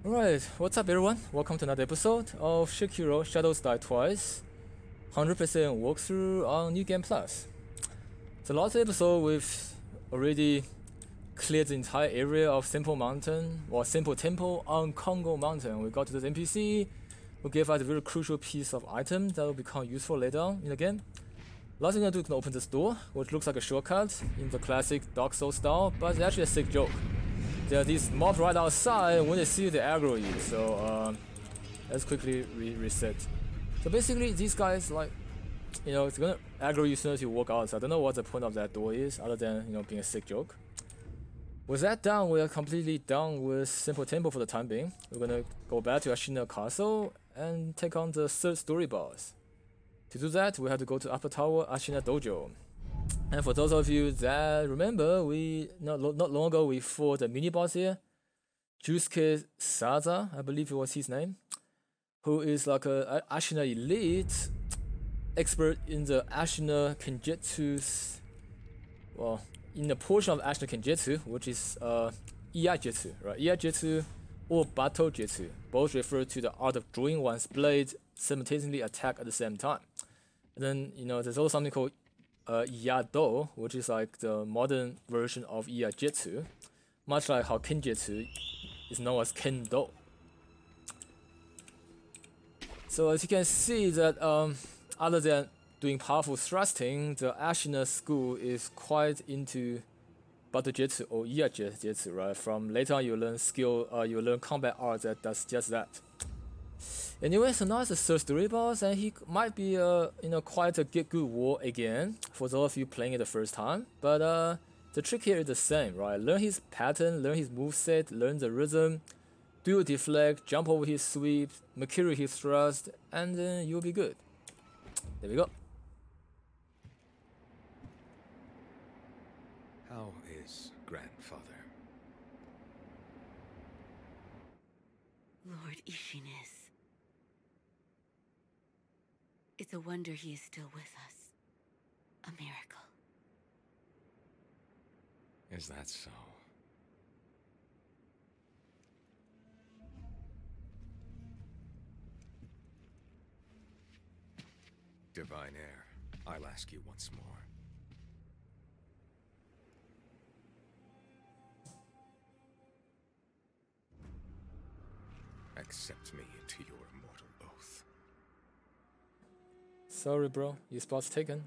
Alright, what's up everyone? Welcome to another episode of Sekiro Shadows Die Twice 100% walkthrough on New Game Plus. The last episode we've already cleared the entire area of Simple Mountain, or Simple Temple on Congo Mountain. We got to this NPC who gave us a very crucial piece of item that will become useful later on in the game. Last thing I'm gonna do is open this door, which looks like a shortcut in the classic Dark Souls style, but it's actually a sick joke. There are these mobs right outside. When they see you, they aggro you. So let's quickly reset. So basically, these guys, like, it's gonna aggro you as soon as you walk out. So I don't know what the point of that door is, other than being a sick joke. With that done, we are completely done with Simple Temple for the time being. We're gonna go back to Ashina Castle and take on the third story boss. To do that, we have to go to Upper Tower Ashina Dojo. And for those of you that remember, we not long ago we fought a mini boss here, Jusuke Saza, I believe it was his name, who is like a Ashina elite, expert in the Ashina Kenjutsu, well, in the portion of Ashina Kenjutsu, which is Iyajutsu, right? Iyajutsu or Battle Jutsu, both refer to the art of drawing one's blade simultaneously attack at the same time. And then there's also something called Yado, which is like the modern version of Iyajutsu, much like how Kenjutsu is known as Kendo. So as you can see that other than doing powerful thrusting, the Ashina school is quite into Battle Jutsu or Iyajutsu, right? From later on you learn you learn combat art that does just that. Anyway, so now it's the third story boss, and he might be quite a good war again for those of you playing it the first time. But the trick here is the same, right? Learn his pattern, learn his moveset, learn the rhythm, do a deflect, jump over his sweep, Makiri his thrust, and then you'll be good. There we go. How is grandfather? Lord Ishin is. It's a wonder he is still with us. A miracle. Is that so? Divine Heir, I'll ask you once more. Accept me into your immortal oath. Sorry, bro, your spot's taken.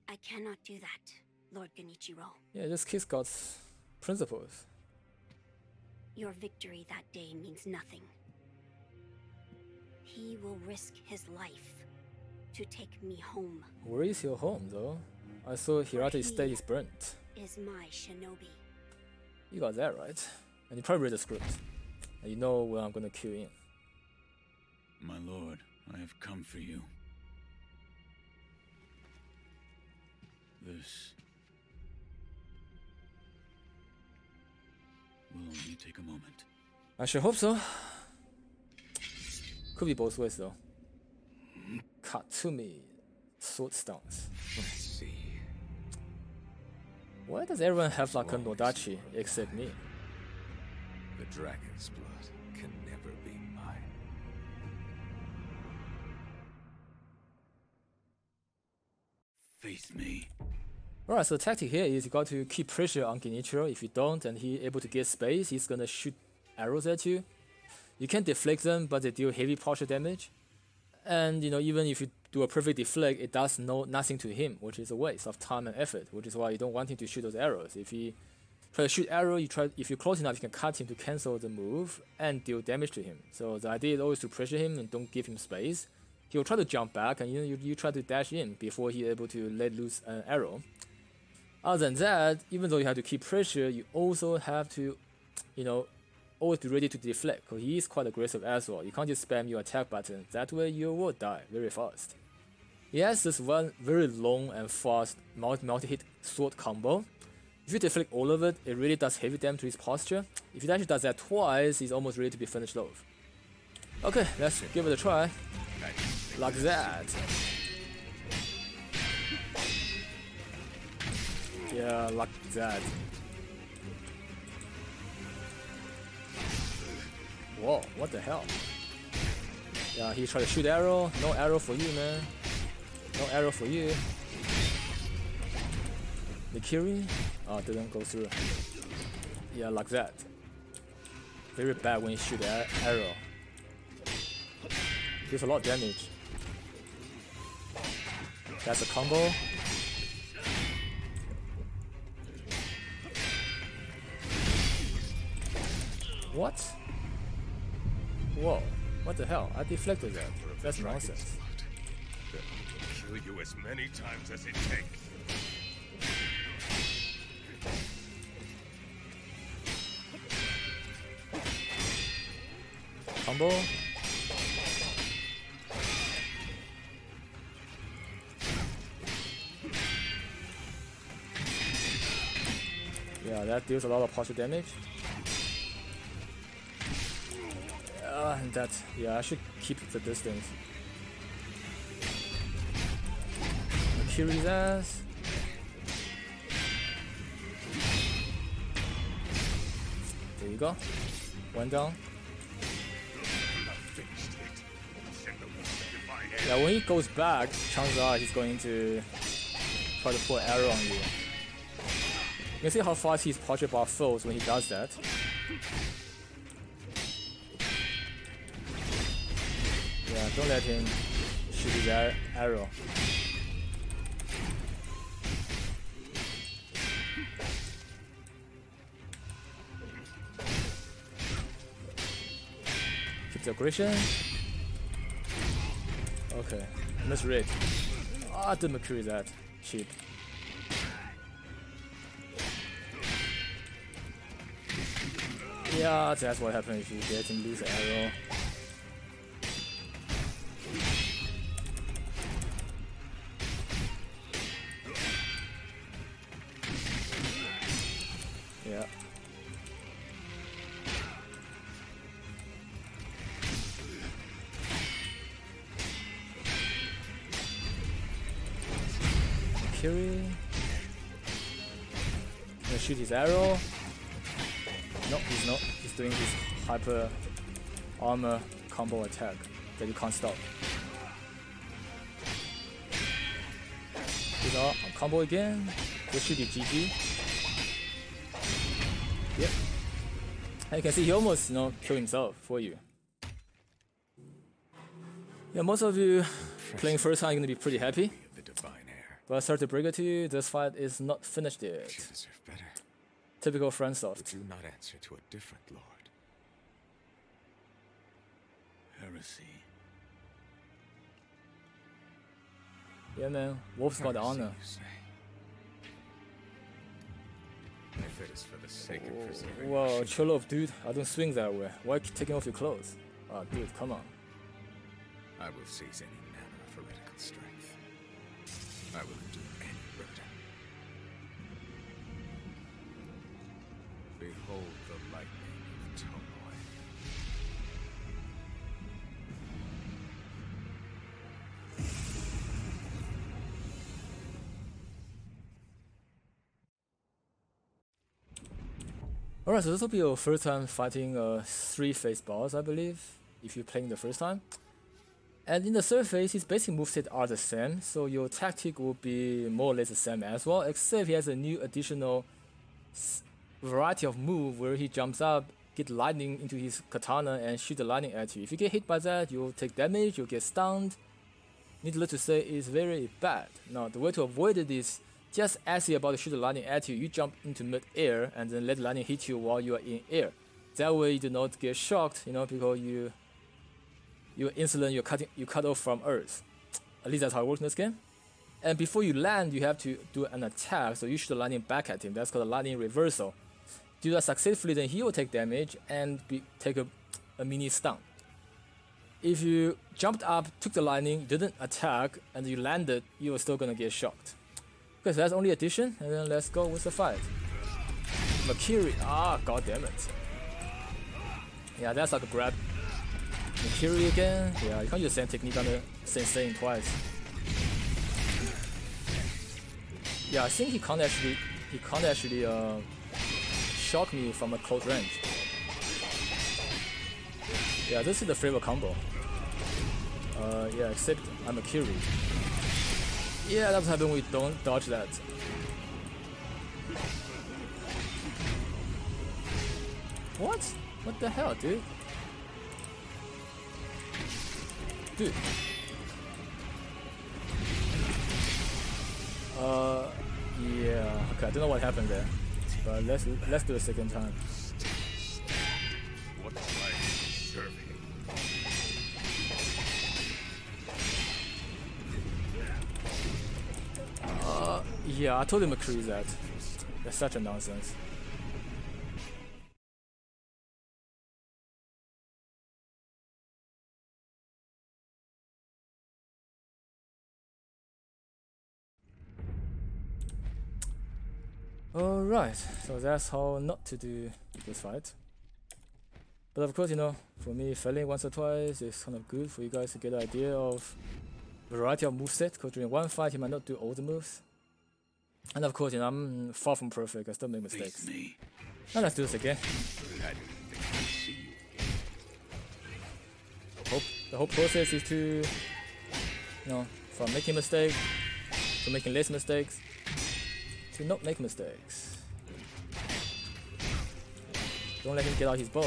I cannot do that, Lord Genichiro. Yeah, this kid's got principles. Your victory that day means nothing. He will risk his life to take me home. Where is your home, though? I saw Hirata's estate is burnt. Is my shinobi. You got that right. And you probably read the script. And you know where I'm gonna kill in. My lord, I have come for you. This will only take a moment. I sure hope so. Could be both ways though. Katsumi sword stance. Let's see. Why does everyone have like a Nodachi except me? The dragon's blood can never be mine. Face me. Alright, so the tactic here is you got to keep pressure on Genichiro. If you don't and he's able to get space, he's gonna shoot arrows at you. You can deflect them, but they deal heavy partial damage. And even if you do a perfect deflect, it does nothing to him, which is a waste of time and effort, which is why you don't want him to shoot those arrows. If he try to shoot arrow, if you're close enough, you can cut him to cancel the move and deal damage to him. So the idea is always to pressure him and don't give him space. He'll try to jump back, and you try to dash in before he's able to let loose an arrow. Other than that, even though you have to keep pressure, you also have to, always be ready to deflect, because he is quite aggressive as well. You can't just spam your attack button, that way you will die very fast. He has this one very long and fast multi-hit sword combo. If you deflect all of it, it really does heavy damage to his posture. If he actually does that twice, he's almost ready to be finished off. Okay, let's give it a try. Like that. Yeah, like that. Whoa, what the hell? Yeah, he tried to shoot arrow. No arrow for you, man. No arrow for you. Nikiri? Oh, didn't go through. Yeah, like that. Very bad when you shoot arrow. Deals a lot of damage. That's a combo. What? Whoa, what the hell? I deflected that. That's nonsense. Kill you as many times as it takes. Combo. Yeah, that deals a lot of partial damage. And that, yeah, I should keep the distance. Akiri's ass. There you go. One down. Yeah, when he goes back, chances are he's going to try to put an arrow on you. You can see how fast he's partial buff foes when he does that. Yeah, don't let him shoot his arrow. Keep the aggression. Okay, misread. Ah, the Mercury is that cheap. Yeah, that's what happens if you get him lose the arrow. Yeah. Kiri. Gonna shoot his arrow. No, he's not. He's doing his hyper armor combo attack that you can't stop. His combo again. This should be GG. Yep. And you can see he almost, killed himself for you. Yeah, most of you playing first time are gonna be pretty happy. But sorry to break it to you, this fight is not finished yet. You deserve better. Typical FromSoft. Would you not answer to a different lord? Heresy. Yeah, man. Wolf's got the Heresy, honor. you say? If it is for the sake of preserving Whoa, our chill off, dude. I don't swing that way. Why are you taking off your clothes? Oh, dude, come on. I will seize any manner of heretical strength. I will endure any burden. Behold the lightning of Tomoe. Alright, so this will be your first time fighting a 3-phase boss, I believe, if you're playing the first time. And in the third phase, his basic moveset are the same, so your tactic will be more or less the same as well, except he has a new additional variety of move where he jumps up, get lightning into his katana and shoot the lightning at you. If you get hit by that, you'll take damage, you'll get stunned. Needless to say, it's very bad. Now, the way to avoid it is just as you're about to shoot the lightning at you, you jump into mid-air and then let the lightning hit you while you are in air. That way you do not get shocked, because you're insolent, you cut off from Earth. At least that's how it works in this game. And before you land, you have to do an attack, so you shoot the lightning back at him. That's called a lightning reversal. Do that successfully, then he will take damage and take a mini stun. If you jumped up, took the lightning, didn't attack, and you landed, you are still gonna get shocked. Okay, so that's only addition, and then let's go with the fight. Makiri, god damn it. Yeah, that's like a grab. Makiri again. Yeah, you can't use the same technique on the same twice. Yeah, I think he can't actually shock me from a close range. Yeah, this is the favorite combo. Yeah, except I'm a Kiri. Yeah, that's happened. We don't dodge that. What? What the hell, dude? Dude. Yeah. Okay, I don't know what happened there, but let's do a second time. What life serving? Yeah, I told him McCree that. That's such a nonsense. Alright, so that's how not to do this fight. But of course, you know, for me, failing once or twice is kind of good for you guys to get an idea of variety of moveset, because during one fight you might not do all the moves. And of course, you know, I'm far from perfect, I still make mistakes. Now let's do this again. The whole process is to, you know, from making mistakes to making less mistakes to not make mistakes. Don't let him get out his bow.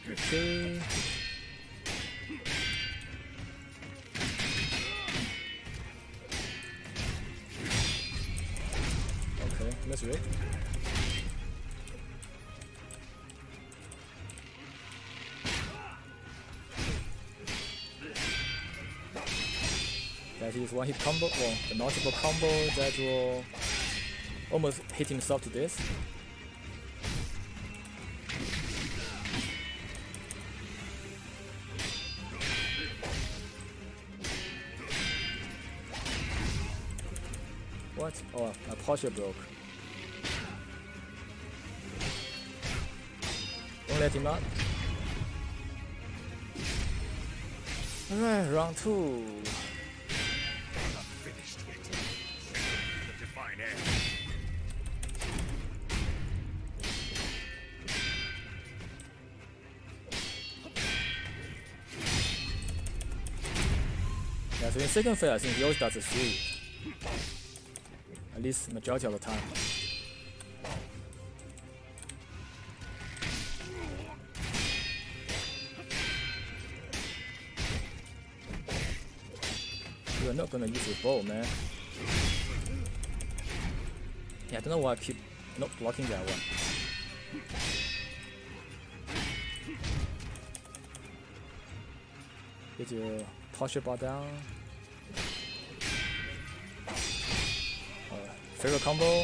Okay. Okay, that's right. That is one hit combo, well, the multiple combo that will almost hit himself to this. What? Oh, my posture broke. Don't let him out. Alright, round 2. Yeah, so in second phase, I think he always does a 3. At least majority of the time. You're not gonna use your bow, man. Yeah, I don't know why I keep not blocking that one. Get your posture bar down. Favorite combo.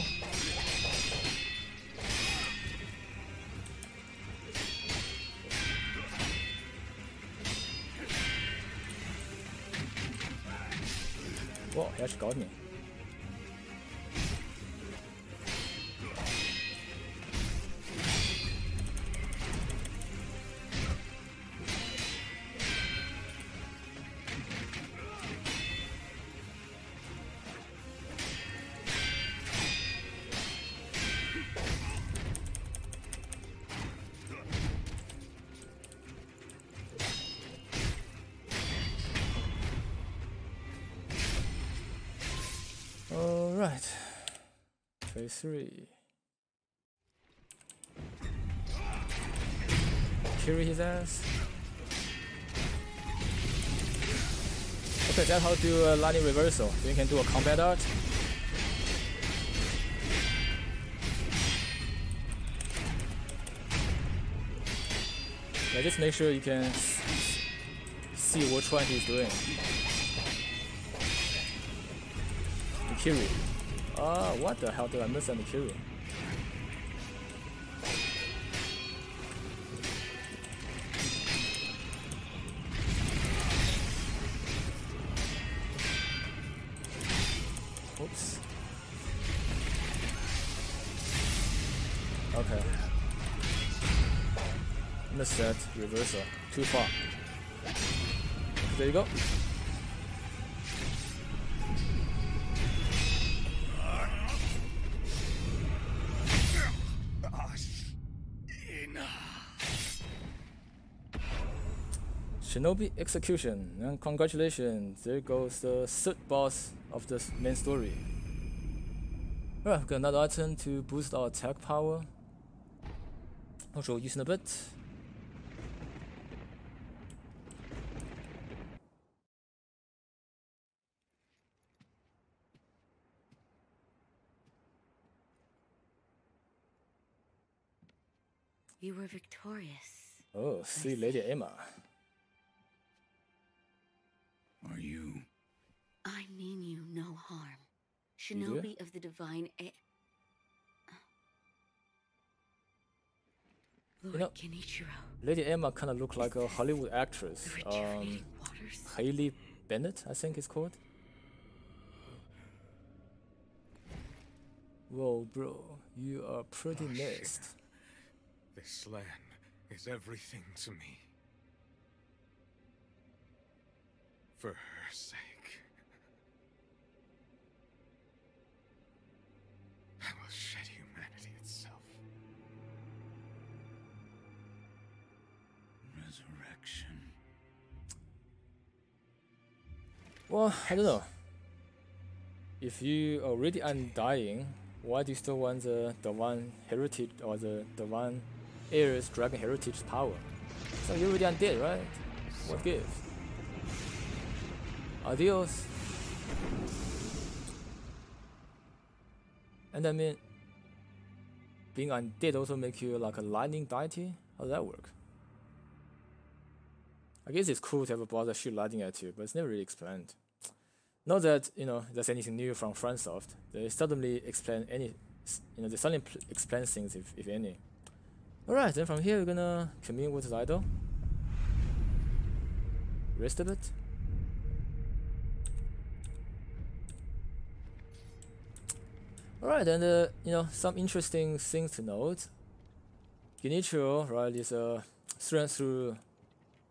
Whoa, he actually got me. Alright, phase 3. Carry his ass. Okay, that's how to do a lightning reversal. So you can do a combat art. Yeah, just make sure you can see which one he's doing. Kiri. What the hell did I miss on the Kiri? Oops. Okay. Missed that reversal. Too far. There you go. Shinobi Execution, and congratulations, there goes the third boss of the main story. Alright, we've got another item to boost our attack power, which we'll use in a bit. You were victorious. Oh, see Lady Emma. Are you? I mean you no harm. You do? Shinobi of the divine Lord know, Genichiro. Lady Emma kind of looked like a Hollywood actress. The rejuvenating waters. Hailey Bennett, I think it's called. Whoa, bro, you are pretty missed. This land is everything to me. For her sake. I will shed humanity itself. Resurrection. Well, I don't know. If you are already undying, why do you still want the divine heritage or the divine heirs dragon heritage power? So you're already undead, right? What gives? Adios. And I mean, being undead also make you like a lightning deity? How does that work? I guess it's cool to have a boss that shoot lightning at you, but it's never really explained. Not that, you know, there's anything new from FromSoft. They suddenly explain any, you know, they suddenly explain things if any. Alright, then from here we're gonna commune with his idol. Rest a bit. Alright, and you know, some interesting things to note. Genichiro, right, is a through and through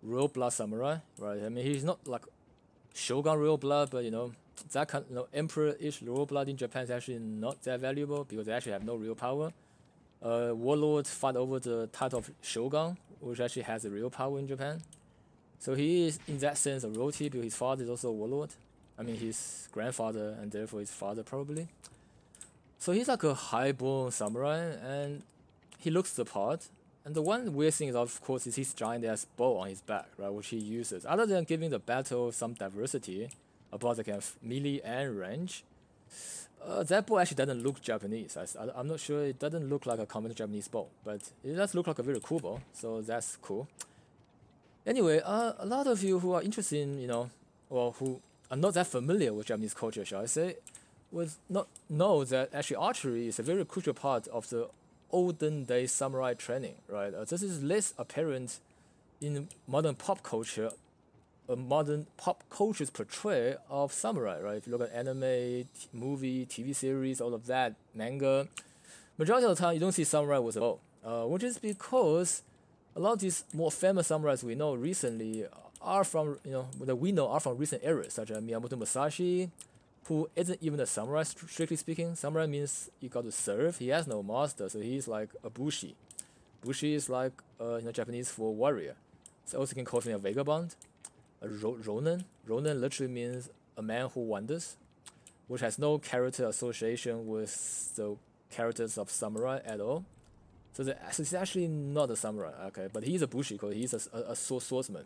royal blood samurai, right? I mean, he's not like Shogun royal blood, but you know, that kind, you know, emperor-ish royal blood in Japan is actually not that valuable because they actually have no real power. Warlord fought over the title of Shogun, which actually has a real power in Japan. So he is, in that sense, a royalty because his father is also a warlord. I mean, his grandfather and therefore his father probably. So he's like a highborn samurai, and he looks the part. And the one weird thing is, of course, is his giant ass bow on his back, right, which he uses. Other than giving the battle some diversity about the kind of melee and range, that bow actually doesn't look Japanese. I'm not sure, it doesn't look like a common Japanese bow, but it does look like a very cool bow, so that's cool. Anyway, a lot of you who are interested in, you know, or who are not that familiar with Japanese culture, shall I say, would not know that actually archery is a very crucial part of the olden day samurai training, right? This is less apparent in modern pop culture, modern pop culture's portrayal of samurai, right? If you look at anime, movie, TV series, all of that, manga, majority of the time you don't see samurai with a bow, which is because a lot of these more famous samurais we know recently are from, you know, that we know are from recent eras, such as Miyamoto Musashi, who isn't even a samurai, strictly speaking. Samurai means you got to serve. He has no master, so he's like a bushi. Bushi is like, you know, Japanese for warrior. So also you can call him a vagabond. A ronin. Ronin literally means a man who wanders, which has no character association with the characters of samurai at all. So he's actually not a samurai, okay, but he's a bushi because he's a swordsman.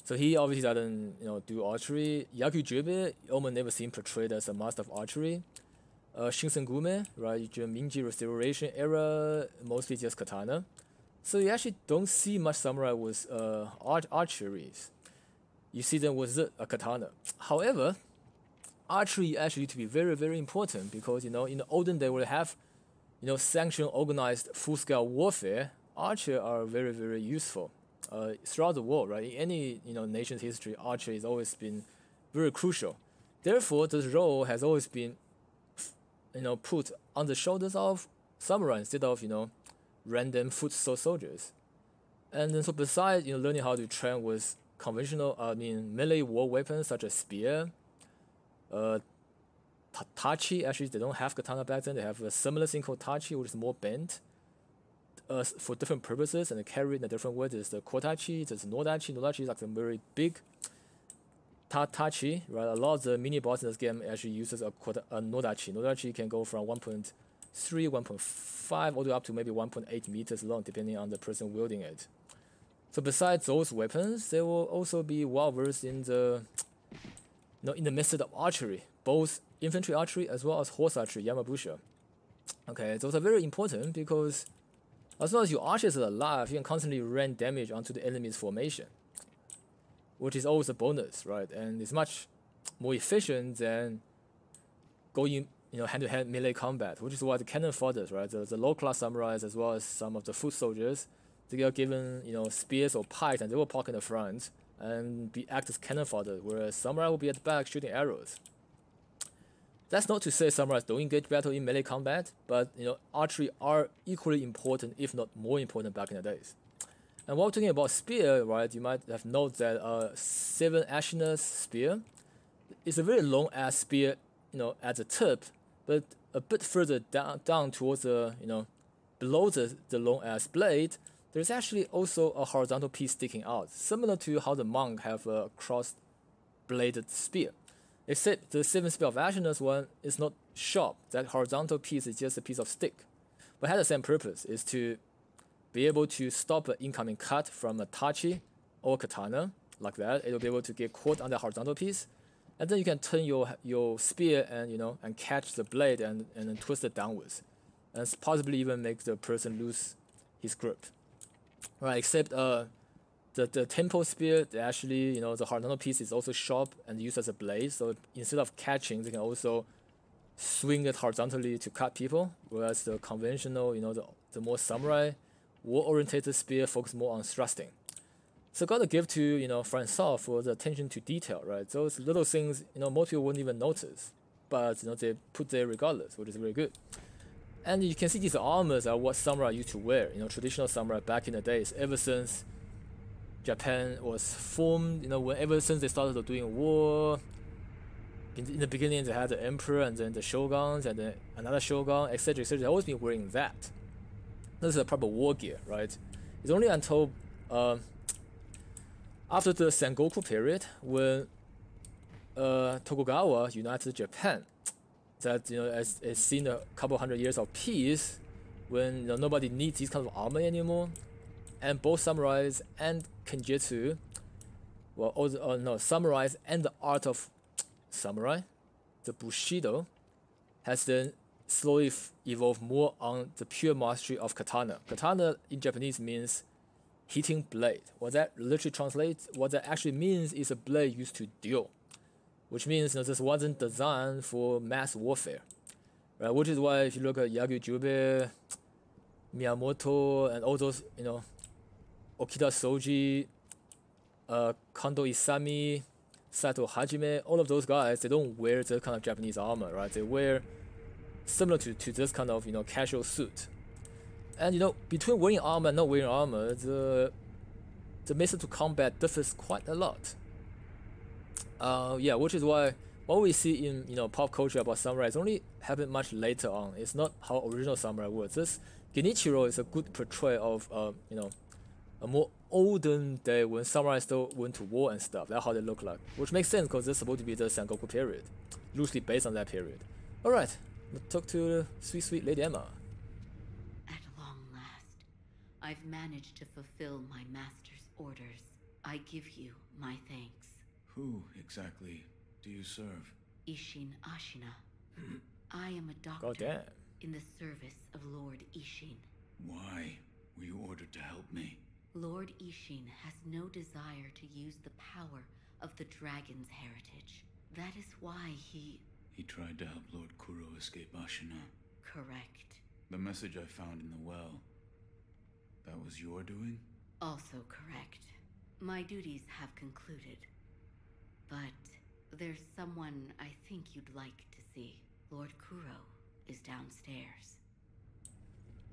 So he obviously doesn't, you know, do archery. Yakujibe, almost never seen portrayed as a master of archery. Shinsengume, right, during Meiji Restoration era, mostly just katana. So you actually don't see much samurai with archeries. You see them with a katana. However, archery actually to be very, very important because, you know, in the olden day where they have, you know, sanctioned, organized, full-scale warfare, archers are very, very useful. Throughout the world, right? In any, you know, nation's history, archery has always been very crucial. Therefore, this role has always been, you know, put on the shoulders of samurai instead of, you know, random foot soldiers. And then so besides, you know, learning how to train with conventional, melee war weapons such as spear, tachi, actually they don't have katana back then, they have a similar thing called tachi, which is more bent. for different purposes and carry in a different way. There's the kotachi, there's nodachi. Nodachi is like a very big tachi, right? A lot of the mini boss in this game actually uses a nodachi. Nodachi can go from 1.3, 1.5, all the way up to maybe 1.8 meters long, depending on the person wielding it. So besides those weapons, they will also be well versed in the, in the method of archery, both infantry archery as well as horse archery, Yamabusha. Okay, those are very important because as long as your archers are alive, you can constantly rain damage onto the enemy's formation, which is always a bonus, right? And it's much more efficient than going, hand-to-hand melee combat, which is why the cannon fodders, right? The low-class samurais as well as some of the foot soldiers, they are given, spears or pikes, and they will park in the front and act as cannon fodder, whereas samurai will be at the back shooting arrows. That's not to say samurais don't engage battle in melee combat, but archery are equally important, if not more important, back in the days. And while talking about spear, right, you might have noted that 7 Ashina's spear is a very long ass spear, at the tip, but a bit further down towards the, below the long ass blade, there's actually also a horizontal piece sticking out, similar to how the monk have a cross-bladed spear. Except the 7th spear of Ashina's one is not sharp. That horizontal piece is just a piece of stick. But it has the same purpose, is to be able to stop an incoming cut from a tachi or katana, like that. It will be able to get caught on the horizontal piece. And then you can turn your spear and catch the blade and then twist it downwards. And possibly even make the person lose his grip. Right, except the tempo spear, actually, the horizontal piece is also sharp and used as a blade. So instead of catching, they can also swing it horizontally to cut people. Whereas the conventional, the more samurai, war-oriented spear focus more on thrusting. So gotta give to François for the attention to detail, right? Those little things, most people wouldn't even notice, but they put there regardless, which is very good. And you can see these armors are what samurai used to wear. Traditional samurai back in the days, ever since Japan was formed, ever since they started doing war. In the beginning, they had the emperor and then the shoguns and then another shogun, etc., etc. They've always been wearing that. This is a proper war gear, right? It's only until after the Sengoku period, when Tokugawa united Japan, that has seen a couple hundred years of peace, when nobody needs these kind of armor anymore, and both samurais and kenjutsu, samurais and the art of samurai, the bushido, has then slowly evolved more on the pure mastery of katana. Katana in Japanese means hitting blade. What that literally translates, what that actually means is a blade used to duel, which means this wasn't designed for mass warfare, right? Which is why if you look at Yagyu Jubei, Miyamoto, and all those, Okita Soji, Kondo Isami, Sato Hajime, all of those guys, they don't wear this kind of Japanese armor, right? They wear similar to this kind of casual suit. And between wearing armor and not wearing armor, the method to combat differs quite a lot. Which is why what we see in pop culture about samurai is only happened much later on. It's not how original samurai was. This Genichiro is a good portrayal of a more olden day when samurai still went to war and stuff. That's how they look like, which makes sense because it's supposed to be the Sengoku period, loosely based on that period. All right, let's talk to sweet Lady Emma. At long last, I've managed to fulfill my master's orders. I give you my thanks. Who exactly do you serve? Ishin Ashina. I am a doctor Goddamn. in the service of Lord Ishin. Why were you ordered to help me? Lord Ishin has no desire to use the power of the dragon's heritage. That is why he... He tried to help Lord Kuro escape Ashina. Correct. The message I found in the well, that was your doing? Also correct. My duties have concluded. But there's someone I think you'd like to see. Lord Kuro is downstairs.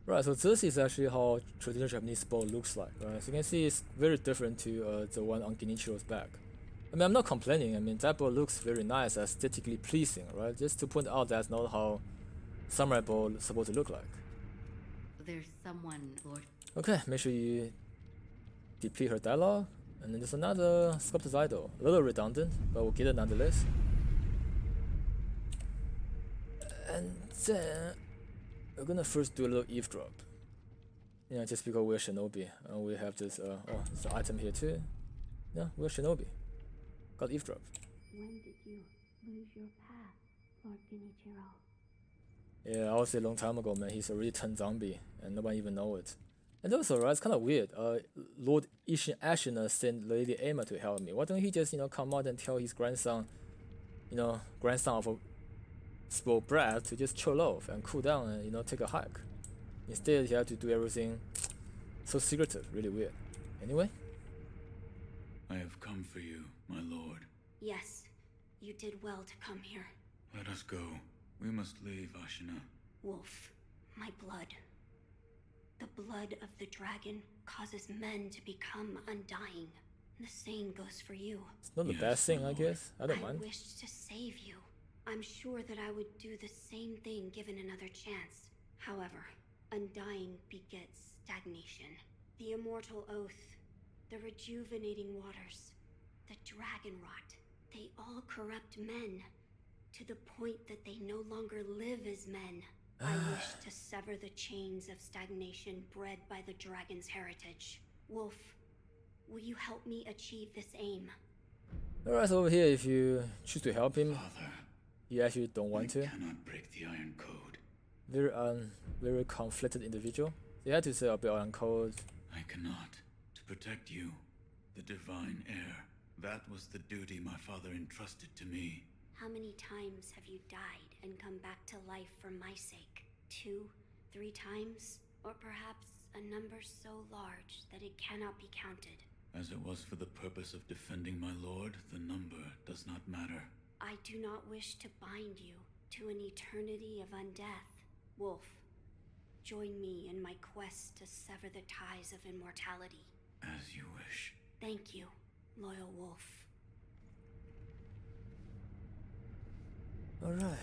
Right, so this is actually how traditional Japanese bow looks like, right? So you can see it's very different to the one on Genichiro's back. I mean, I'm not complaining. I mean, that bow looks very nice, aesthetically pleasing, right? Just to point out that's not how samurai bow is supposed to look like. there's someone, Lord. Okay, make sure you deplete her dialogue. And then there's another sculptor's idol. A little redundant, but we'll get it nonetheless. And then we're gonna first do a little eavesdrop. You know, just because we're shinobi. And we have this, oh, there's an item here too. Yeah, we're shinobi. Got eavesdrop. When did you lose your path, Lord Genichiro? Yeah, I would say a long time ago, man. He's already turned zombie, and nobody even know it. And also, right, it's kind of weird. Lord Ashina sent Lady Emma to help me. Why don't he just, you know, come out and tell his grandson, you know, grandson of a spoiled brat, to just chill off and cool down and, you know, take a hike. Instead, he had to do everything so secretive. Really weird. Anyway. I have come for you, my lord. Yes, you did well to come here. Let us go. We must leave, Ashina. Wolf, my blood. The blood of the dragon causes men to become undying. The same goes for you. It's not the Yes, best thing, my I lord. guess. I don't I mind. wished to save you. I'm sure that I would do the same thing given another chance. However, undying begets stagnation. The immortal oath, the rejuvenating waters, the dragon rot, they all corrupt men to the point that they no longer live as men. I wish to sever the chains of stagnation bred by the dragon's heritage. Wolf, will you help me achieve this aim? Alright, so over here, if you choose to help him, Father, you actually don't want I to. cannot break the Iron Code. Very conflicted individual. They had to say a bit on code. I cannot. To protect you, the divine heir. That was the duty my father entrusted to me. How many times have you died and come back to life for my sake? 2, 3 times? Or perhaps a number so large that it cannot be counted? As it was for the purpose of defending my lord, the number does not matter. I do not wish to bind you to an eternity of undeath. Wolf, join me in my quest to sever the ties of immortality. As you wish. Thank you, loyal wolf. Alright.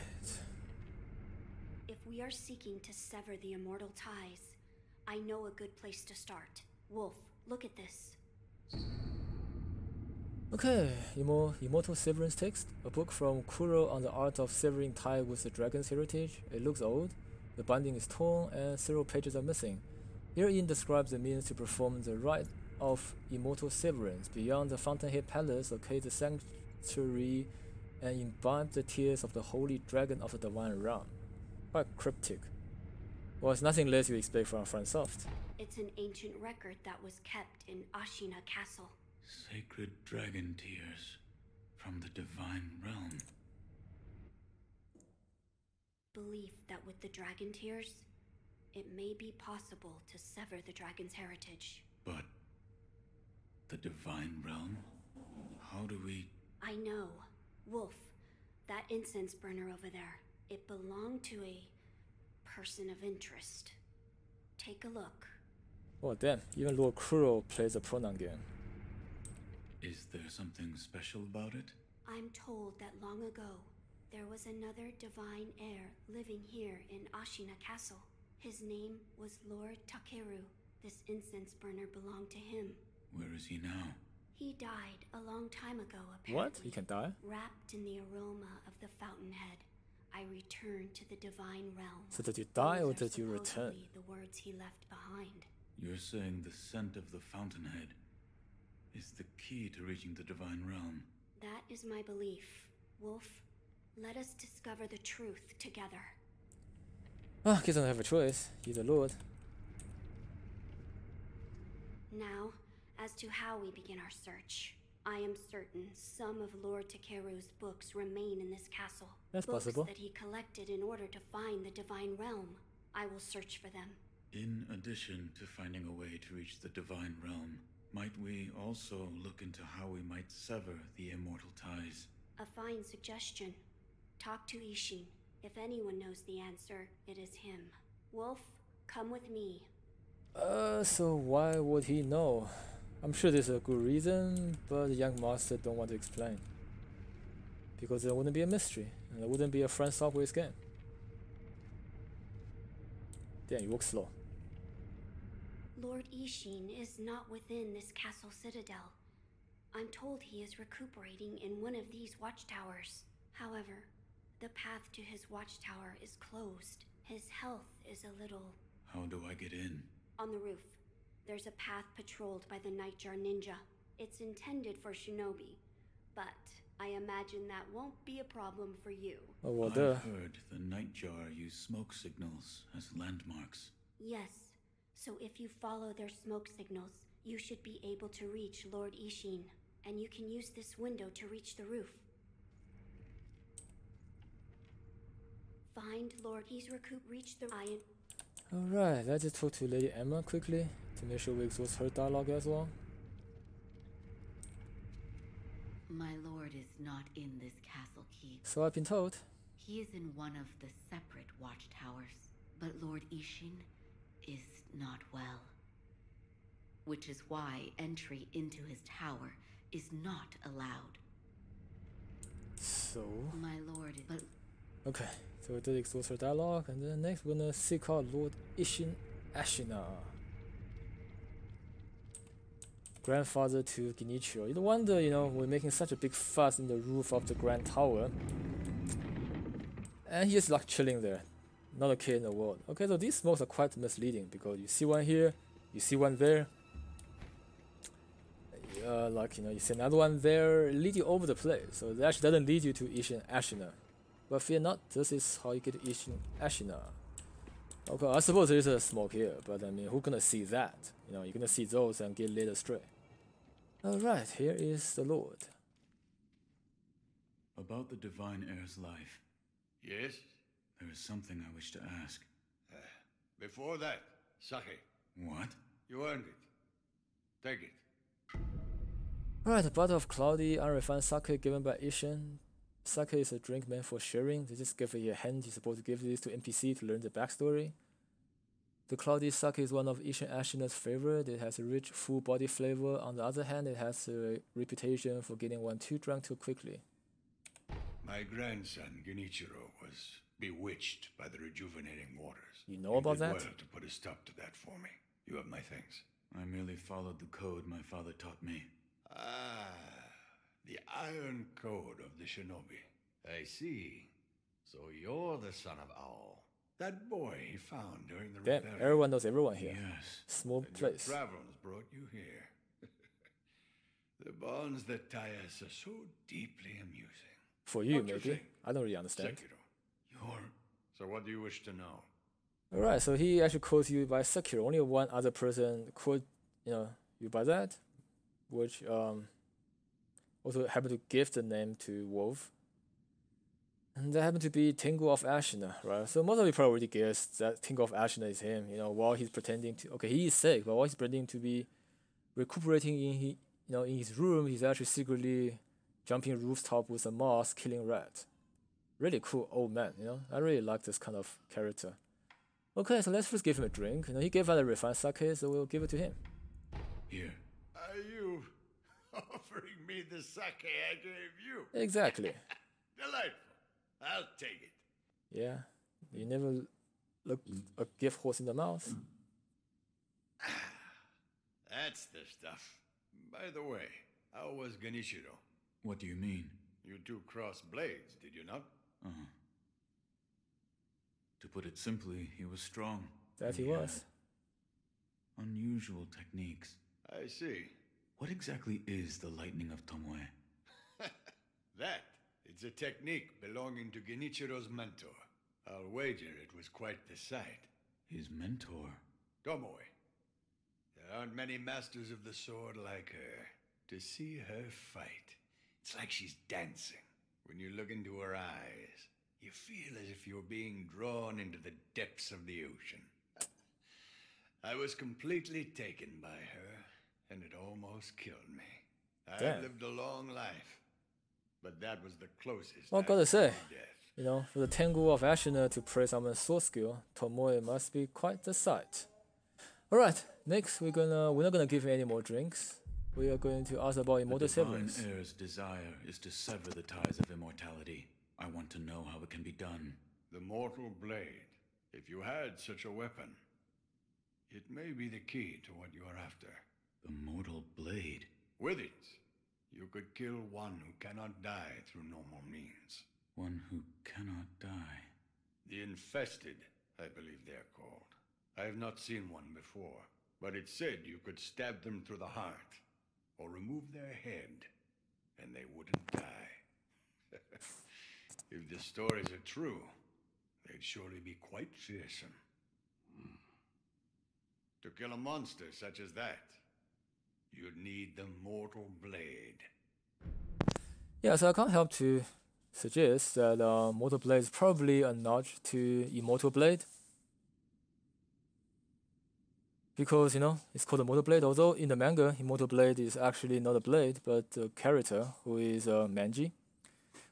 If we are seeking to sever the immortal ties, I know a good place to start. Wolf, look at this. Okay, Immortal Severance Text. A book from Kuro on the art of severing tie with the dragon's heritage. It looks old. The binding is torn and several pages are missing. Herein describes the means to perform the rite of immortal severance. Beyond the Fountainhead Palace, locate the sanctuary and imbibe the tears of the holy dragon of the divine realm. Quite cryptic. Well, it's nothing less you expect from FromSoft. It's an ancient record that was kept in Ashina Castle. Sacred dragon tears from the divine realm. Belief that with the dragon tears, it may be possible to sever the dragon's heritage. But the divine realm? How do we... I know. Wolf, that incense burner over there, it belonged to a person of interest. Take a look. Oh damn, even Lord Kuro plays a pronoun game. Is there something special about it? I'm told that long ago, there was another divine heir living here in Ashina Castle. His name was Lord Takeru. This incense burner belonged to him. Where is he now? He died a long time ago, apparently. What? He can die? Wrapped in the aroma of the fountainhead, I returned to the divine realm. So did you die or Those are did you return? supposedly the words he left behind. You're saying the scent of the fountainhead is the key to reaching the divine realm. That is my belief. Wolf, let us discover the truth together. Ah, he doesn't have a choice. He's a lord. Now, as to how we begin our search. I am certain some of Lord Takeru's books remain in this castle. That's books possible. that he collected in order to find the divine realm. I will search for them. In addition to finding a way to reach the divine realm, might we also look into how we might sever the immortal ties? A fine suggestion. Talk to Ishin. If anyone knows the answer, it is him. Wolf, come with me. So why would he know? I'm sure there's a good reason, but the young master don't want to explain. Because there wouldn't be a mystery, and there wouldn't be a FromSoft game. Damn, you walk slow. Lord Ishin is not within this castle citadel. I'm told he is recuperating in one of these watchtowers. However, the path to his watchtower is closed. His health is a little... How do I get in? On the roof, there's a path patrolled by the Nightjar Ninja. It's intended for shinobi, but I imagine that won't be a problem for you. Oh, well, I've heard the Nightjar use smoke signals as landmarks. Yes, so if you follow their smoke signals, you should be able to reach Lord Ishin, and you can use this window to reach the roof. Find Lord, he's reached the iron. Alright, let's just talk to Lady Emma quickly to make sure we exhaust her dialogue as well. My lord is not in this castle keep. So I've been told. He is in one of the separate watchtowers, but Lord Ishin is not well. Which is why entry into his tower is not allowed. So... My lord, but... Okay, so we did exhaust her dialogue, and then next we're gonna seek out Lord Ashina. Grandfather to Genichiro. You no wonder, we're making such a big fuss in the roof of the Grand Tower. And he's like chilling there. Not a care in the world. Okay, so these smokes are quite misleading because you see one here, you see one there. You see another one there, lead you over the place. So it actually doesn't lead you to Ishin Ashina. But fear not, this is how you get to Ishin Ashina. Okay, I suppose there is a smoke here, but I mean, who's gonna see that? You're gonna see those and get led astray. Alright, here is the Lord. About the Divine Heir's life, Yes? there is something I wish to ask. Before that, sake. What? You earned it. Take it. Alright, a bottle of cloudy, unrefined sake given by Ishin. Sake is a drink meant for sharing. They just give you a hint. You're supposed to give this to NPC to learn the backstory. The cloudy sake is one of Ishin Ashina's favorite. It has a rich, full body flavor. On the other hand, it has a reputation for getting one too drunk too quickly. My grandson, Genichiro, was bewitched by the rejuvenating waters. You know about that? Well to put a stop to that for me. You have my thanks. I merely followed the code my father taught me. Ah, the Iron Code of the Shinobi. I see. So you're the son of Owl. That boy he found during the Damn, rebellion. everyone knows everyone here. Yes. Small And your place. travels brought you here. The bonds that tie us are so deeply amusing. For you, What you maybe. think? I don't really understand. Sekiro. So what do you wish to know? Alright, so he actually calls you by Sekiro. Only one other person called, you by that, which also happened to give the name to Wolf. And that happened to be Tingle of Ashina, right? So most of you probably already guessed that Tingle of Ashina is him, while he's pretending to... Okay, he is sick, but while he's pretending to be recuperating in his room, he's actually secretly jumping rooftop with a mouse, killing rats. Really cool old man, I really like this kind of character. Okay, so let's first give him a drink. He gave us a refined sake, so we'll give it to him. Here. Are you offering me the sake I gave you? Exactly. Delightful. I'll take it. Yeah, you never look a gift horse in the mouth. That's the stuff. By the way, how was Genichiro? What do you mean? You two crossed blades, did you not? Uh-huh. To put it simply, he was strong. That he had was. Unusual techniques. I see. What exactly is the lightning of Tomoe? That, it's a technique belonging to Genichiro's mentor. I'll wager it was quite the sight. His mentor? Tomoe. There aren't many masters of the sword like her. To see her fight, it's like she's dancing. When you look into her eyes, you feel as if you're being drawn into the depths of the ocean. I was completely taken by her, and it almost killed me. Damn. I've lived a long life, but that was the closest. Well, I've gotta come say, to death. for the Tengu of Ashina to praise someone's sword skill, Tomoe must be quite the sight. Alright, next we're not gonna give him any more drinks. We are going to ask about immortal The Divine siblings. Heir's desire is to sever the ties of immortality. I want to know how it can be done. The mortal blade. If you had such a weapon, It may be the key to what you are after. The mortal blade. With it, you could kill one who cannot die through normal means. One who cannot die. The infested, I believe they're called. I have not seen one before, but it said you could stab them through the heart, or remove their head, and they wouldn't die. If the stories are true, they'd surely be quite fearsome. To kill a monster such as that, you'd need the mortal blade. Yeah, so I can't help to suggest that Mortal Blade is probably a nod to Immortal Blade. Because, it's called a Mortal Blade, although in the manga, Immortal Blade is actually not a blade, but a character who is Manji,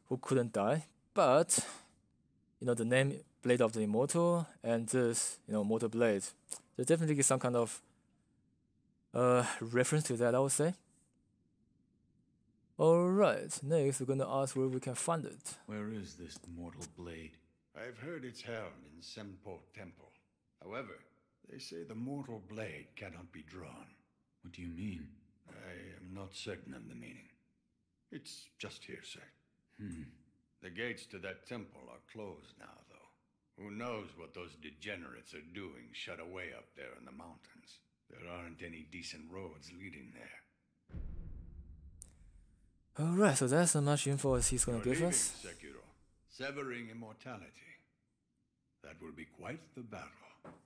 who couldn't die. But, the name Blade of the Immortal and this, Mortal Blade, there's definitely some kind of reference to that, I would say. Alright, next we're gonna ask where we can find it. Where is this mortal blade? I've heard it's held in Senpo Temple. However, they say the mortal blade cannot be drawn. What do you mean? I am not certain of the meaning. It's just hearsay. The gates to that temple are closed now, though. Who knows what those degenerates are doing shut away up there in the mountains. There aren't any decent roads leading there. Alright, so that's as much info as he's gonna You're give leaving, us. Sekiro. Severing immortality. That will be quite the battle.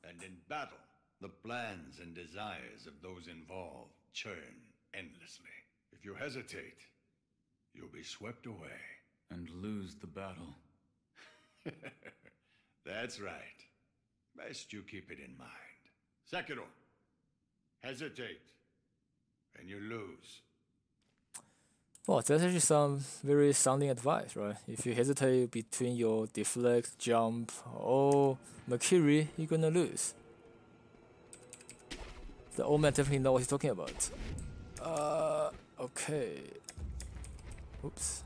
And in battle, the plans and desires of those involved churn endlessly. If you hesitate, you'll be swept away. And lose the battle. That's right. Best you keep it in mind. Sekiro, hesitate, and you lose. Well, that's actually some very sounding advice, right? If you hesitate between your deflect, jump, or Makiri, you're gonna lose. The old man definitely knows what he's talking about. Okay. Oops.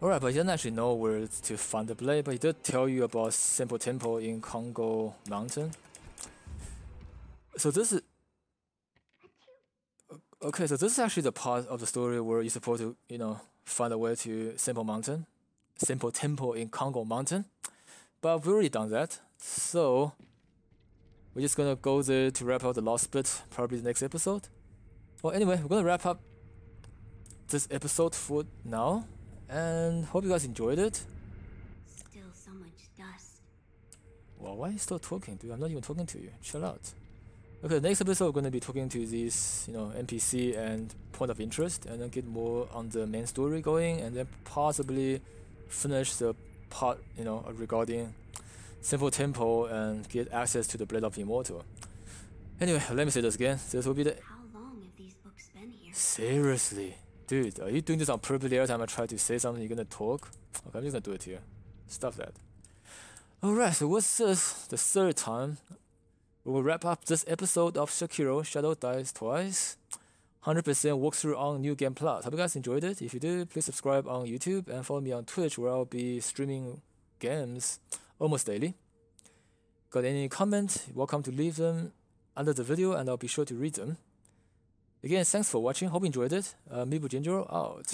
Alright, but he doesn't actually know where to find the blade, but he did tell you about Senpo Temple in Congo Mountain. So this is... Okay, so this is actually the part of the story where you're supposed to, find a way to Senpo Temple in Congo Mountain. But we've already done that, so we're just gonna go there to wrap up the last bit, probably the next episode. Well, anyway, we're gonna wrap up this episode for now. And hope you guys enjoyed it. Still so much dust. Well, why are you still talking, dude? I'm not even talking to you. Chill out. Okay, next episode we're gonna be talking to these, NPC and point of interest, and then get more on the main story going, and then possibly finish the part, regarding Senpo Temple and get access to the Blade of Immortal. Anyway, let me say this again. This will be the... How long have these books been here? Seriously? Dude, are you doing this on purpose every time I try to say something, you're gonna talk? Okay, I'm just gonna do it here. Stop that. Alright, so what's this? The third time. We will wrap up this episode of Sekiro Shadow Dies Twice. 100% walkthrough on New Game Plus. Hope you guys enjoyed it. If you did, please subscribe on YouTube and follow me on Twitch, where I'll be streaming games almost daily. Got any comments? Welcome to leave them under the video and I'll be sure to read them. Again, thanks for watching. Hope you enjoyed it. Mibu Genichiro out.